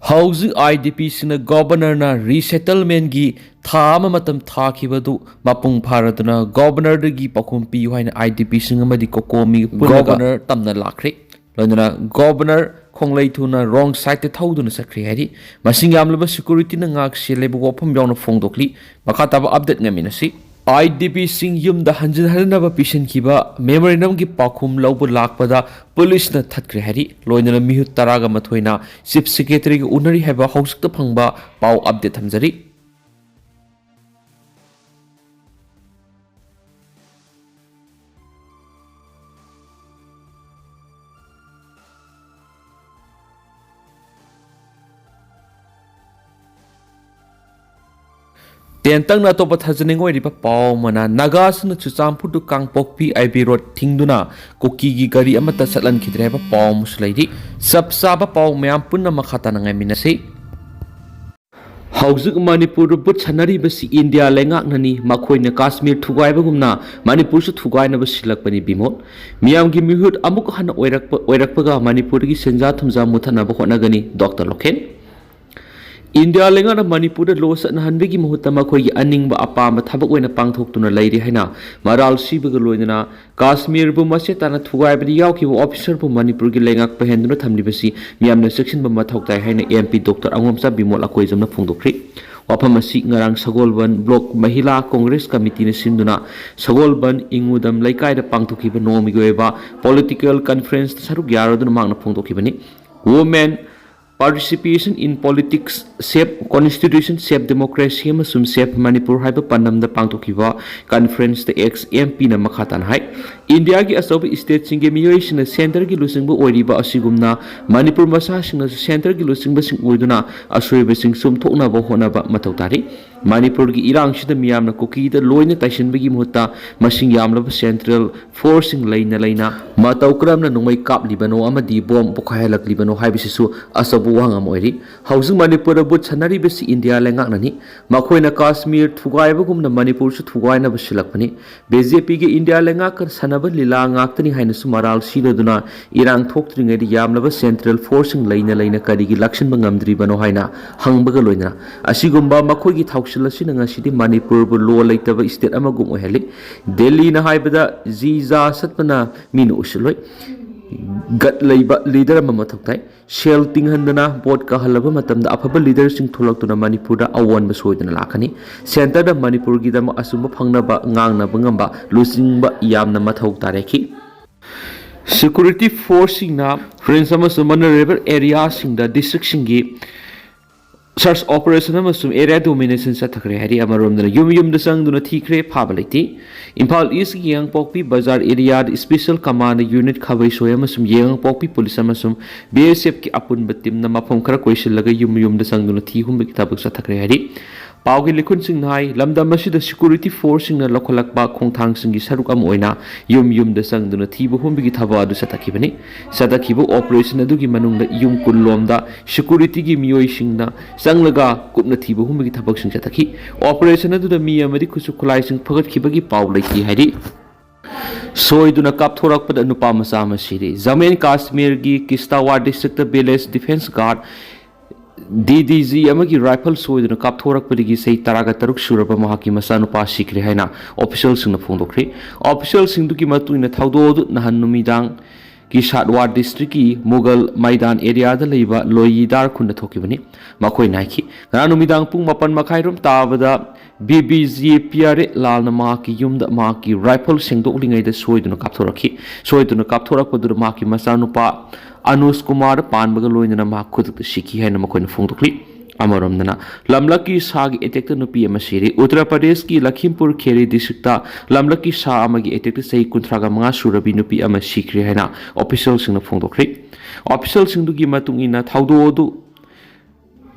Housing IDP sina governor na resettlement gi thama matam thakibadu mapung pharaduna governor gi pakhum pi haina IDP singa madi COCOMI governor tamna lakhre loina governor khonglei thuna wrong side te thauduna sakri hari masing yamlaba security na ngak selebo wafam yawna phongdokli makha taba update ngamina si IDP sing yum da hanjin hanaba pishin kiba memorandum gi pakhum laubu lakpada police na thatkhre hari loina Mihut taraga mathoina chief secretary gi unari haba hausukta phangba pau update thamjari Tentang na to pathajaning oi ripa paw mana nagas na chuchampur du kangpokpi IB road thingduna Kuki gi gari amata satlan khidre ba paw muslaidi sabsa ba paw mayam punna makhata na ngai minase Hausuk Manipur but chanari basi India lengak nani makhoi na Kashmir thugai ba gumna Manipur su thugai na basilak pani bimot miyam gi Mihut amuk hana oirak ga Manipur gi senja thumja muthana ba khona gani Dr. Lokhen India lenga na Manipur da lo na hanbe gi muhutta makhoi gi aning ba apa ma thabak oina pangthok tuna lairi haina maral siba ga loina Kashmir bu mase tana thugai ba yaw ki officer bu Manipur gi lengak pa henduna thamli basi miyam na section ba mathok tai haina MP Dr. Angomsa bimol akoi jamna phongdokri wafam asi ngarang Sagolban block Mahila Congress committee na sinduna Sagolban ingudam laikai da pangthoki ba nomi goeba political conference saruk yaro dun mangna phongdokhi bani women Participation in politics, shape constitution, shape democracy, amasum shape Manipur haiba panam da pangthokiba conference the ex MP na makhatan hai India gi asobi state singe miyoi na center gi lusing bu oiriba asigumna Manipur masa singna center gi lusing ba sing oiduna asoiba sing sum thokna ba hona ba matau tari Manipur gi irang sida miyam na Kuki da loina taisin bagi muhutta masing yamlaba central forcing laina matau kram na nungmai kap libano amadi bom bukhailak libano haibisisu asobu wangam oiri Housing Manipur but chanari besi India lengak nani makhoi na Kashmir thugai ba gumna Manipur su thugai na basilak pani BJP gi India lengak kan sanaba lila ngaktani haina su maral siloduna irang thoktringai di yamlaba central forcing laina kari gi lakshan bangamdri bano haina hangbaga loina asigumba makhoi gi thauksila sinanga sidi Manipur bu lo laitaba state amagum oheli Delhi na haibada jiza satpana minu usuloi gat leiba leader ama mathoktai shell tinghandana board ka halaba matamda afaba leader sing tholaktuna Manipur da awan ba soidana lakhani center da Manipur gi dama asuma phangnaba ngangna bangamba lusingba yamna mathok tareki security forcing na friends ama sumana river area sing da district sing gi search operation amasum area domination sa thakre hari amarom da yum da sang duna thikre phabaliti Imphal East gi yang pokpi bazar area special command unit khabai soy amasum yang pokpi police amasum BSF ki apun batim na mafam khara koisil laga yum da sang duna thi hum bi tabuk sa thakre hari Paugi likun sing nai lamdam masida security force sing na lokolak ba khongthang sing gi saruk am oina yum da sang duna thi bu hum bi thaba adu satakibani satakibu operation adu gi manung da yum kullom da security gi miyoi sing na sanglaga kupna thi bu hum bi thabak sing sataki operation adu da mi amadi khusu khulai sing phagat khibagi paw laiki hari soiduna kapthorak pad anupa masa masiri Jammu Kashmir gi Kishtawar district village defense guard DDG amagi rifle soiduna kapthorak padigi sei taraga taruk suraba mahaki masanupa sikre haina official singna phongdokri official singdu ki matuina thaudo nahan numidang ki Shatwar district ki Mughal Maidan area da leiba Loyidar khunda thokibani makhoi naiki ngana numidang pung 8 makhai rom tabada BBG Piare lal na ma ki yumda ma ki rifle singdok lingai da soiduna kapthorak padur ma ki masanupa Anus Kumar Panbaga loina ma khuduk sikhi haina makhoi phongdokli amarom dana lamlaki sagi attack to nupi amasiri Uttar Pradesh ki Lakhimpur Kheri district ta lamlaki sa amagi attack to sei kunthraga manga surabi nupi amasikri haina official singna phongdokri official singdu gi matung ina thaudo du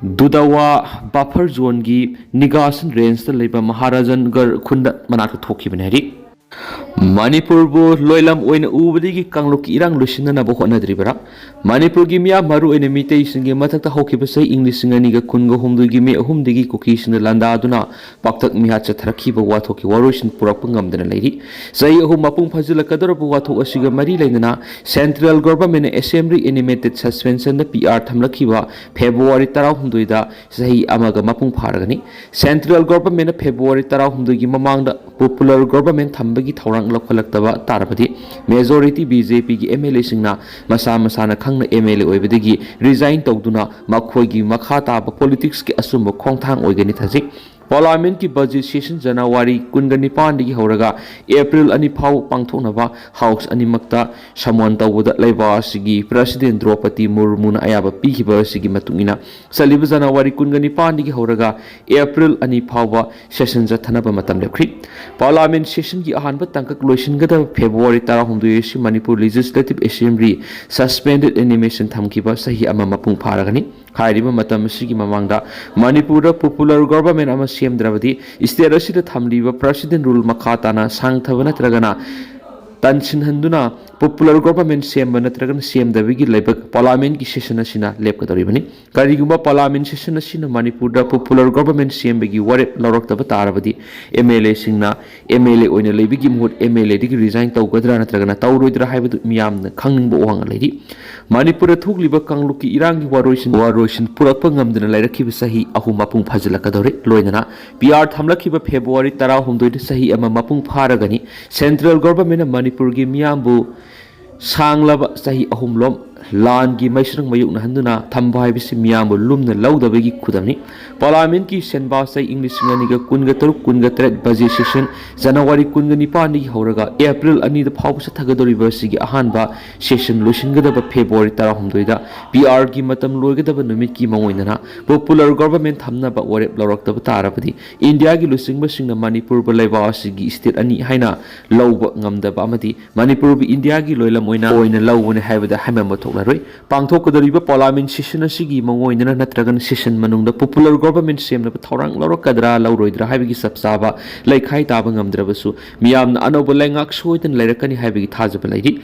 Dudawa buffer zone gi Nigasan range ta leba Maharajan gar khunda manak thoki banari Manipurbu loilam oina ubadigi kangluk irang lusina na bohona dribara Manipur gi miya maru oina mitei singe matakta hokiba sai English ngani ga kunga humdu gi me humdigi Kuki sina landa aduna paktak miha chatharaki ba wathoki waroisin purak ngamdana leiri sai ahum mapung phajila kadar bu wathok asiga mari leina Central Government Assembly Animated Suspension da PR thamlaki ba February 19 da sai amaga mapung pharagani Central Government February 19 gi mamang da Popular Government thambagi thorang lakhalaktawa tarabadi majority BJP gi MLA singna masa masana khangna MLA oibadagi resign tawduna makhoigi makha taba politics ki asumba khongthang oigani thajik Parliament ki budget session January 19 dagi horaga April 2 phau pangthoknaba House animakta samwan tawda laiba sigi President Draupadi Murmu na ayaba pihiba sigi matungina saliba January 19 dagi horaga April 2 phauba session jathanaba matam lepkhri Parliament session ki ahanba tangkak loisin gada February 19 si Manipur Legislative Assembly suspended animation thamkiba sahi ama mapung pharagani hairiba matam sigi mamangda Manipur Popular Government ama Siamdravadi state asida thamliba president rule makhatana sangthaba natragana Tanshin Handuna Popular Government Siamba natragana Siamdavigi lebak Parliament ki session asina lepkadoribani karigumba Parliament session asina Manipur Popular Government Siambagi warep loroktaba tarabadi MLA singna MLA oina lebigi muhut MLA digi resign tawgadra natragana tawroidra haibadu miyamna khangningba wang leidi Manipur thugliba kangluki irangi waroisin purakpa ngamdana lairakhiba sahi ahum mapung phajilakadore loinana PR thamlakhiba February 19 da sahi ama mapung pharagani Central Government Manipur gi miyambu sanglaba sahi ahum lom lan gi maisrang mayuk na handuna thamba haibisi miyambu lumna laudabagi khudamni Parliament ki senba sai English ngani ga kunga taruk kunga tret budget session January 19 ni horaga April 2 da phau sa thagadori versi gi ahanba session loisingada ba February 19 da PR gi matam loigada ba numit ki mangoinana Popular Government thamna ba warep lorok da tarabadi India gi losingba singna Manipur ba laiba sigi state ani haina lawba ngamda ba amadi Manipur bi India gi loila moina oina lawune haibada hamam thoklaroi pangthokadoriba Parliament session asigi mangoinana natragan session manungda Popular Government semna thorang lorokadra lawroidra haibigi sapsaba laikhai taba ngamdrabasu miyamna anoba lengak soitan lairakani haibigi thajaba lairi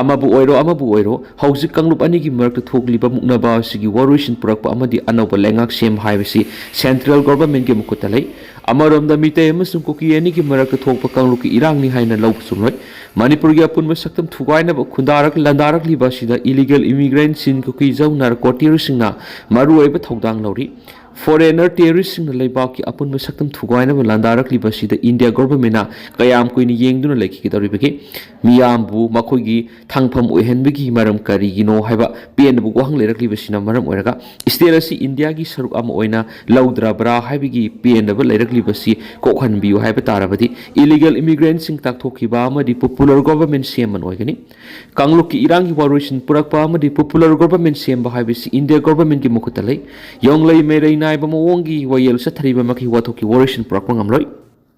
amabu oiro hauzik kanglup ani gi marakta thogliba muknaba sigi waroisin purakpa amadi anoba lengak sem haibisi Central Government gi mukutalai amaromda mitay amasung Kuki ani gi marakta thokpa kangluki irangni haina lawsumloi Manipur gi apunba saktam thugaina ba khundarak landarak liba sida illegal immigrants sin Kuki jau narcotics singna maru oiba thodang lawri Foreigner terrorists sing leibak ki apun masaktam thugaina ba landarak liba sida India government na kayam koini yengduna lekhi ki doribege miyambu makhoigi thangpham oihenbegi maram kari gino haiba pen bu wahang lerak liba sina maram oiraga state asi India gi saruk ama oina laudra bra haibigi pen ba lerak liba si kokhan biu haiba tarabadi illegal immigrants sing tak thokiba amadi popular government seman oigani kangluk ki irangi waroisin purakpa amadi popular government semba haibisi India government gi mukutalai yonglai merei naiba mawongi wayel sathariba maki wathoki waroisin purakpa ngamloi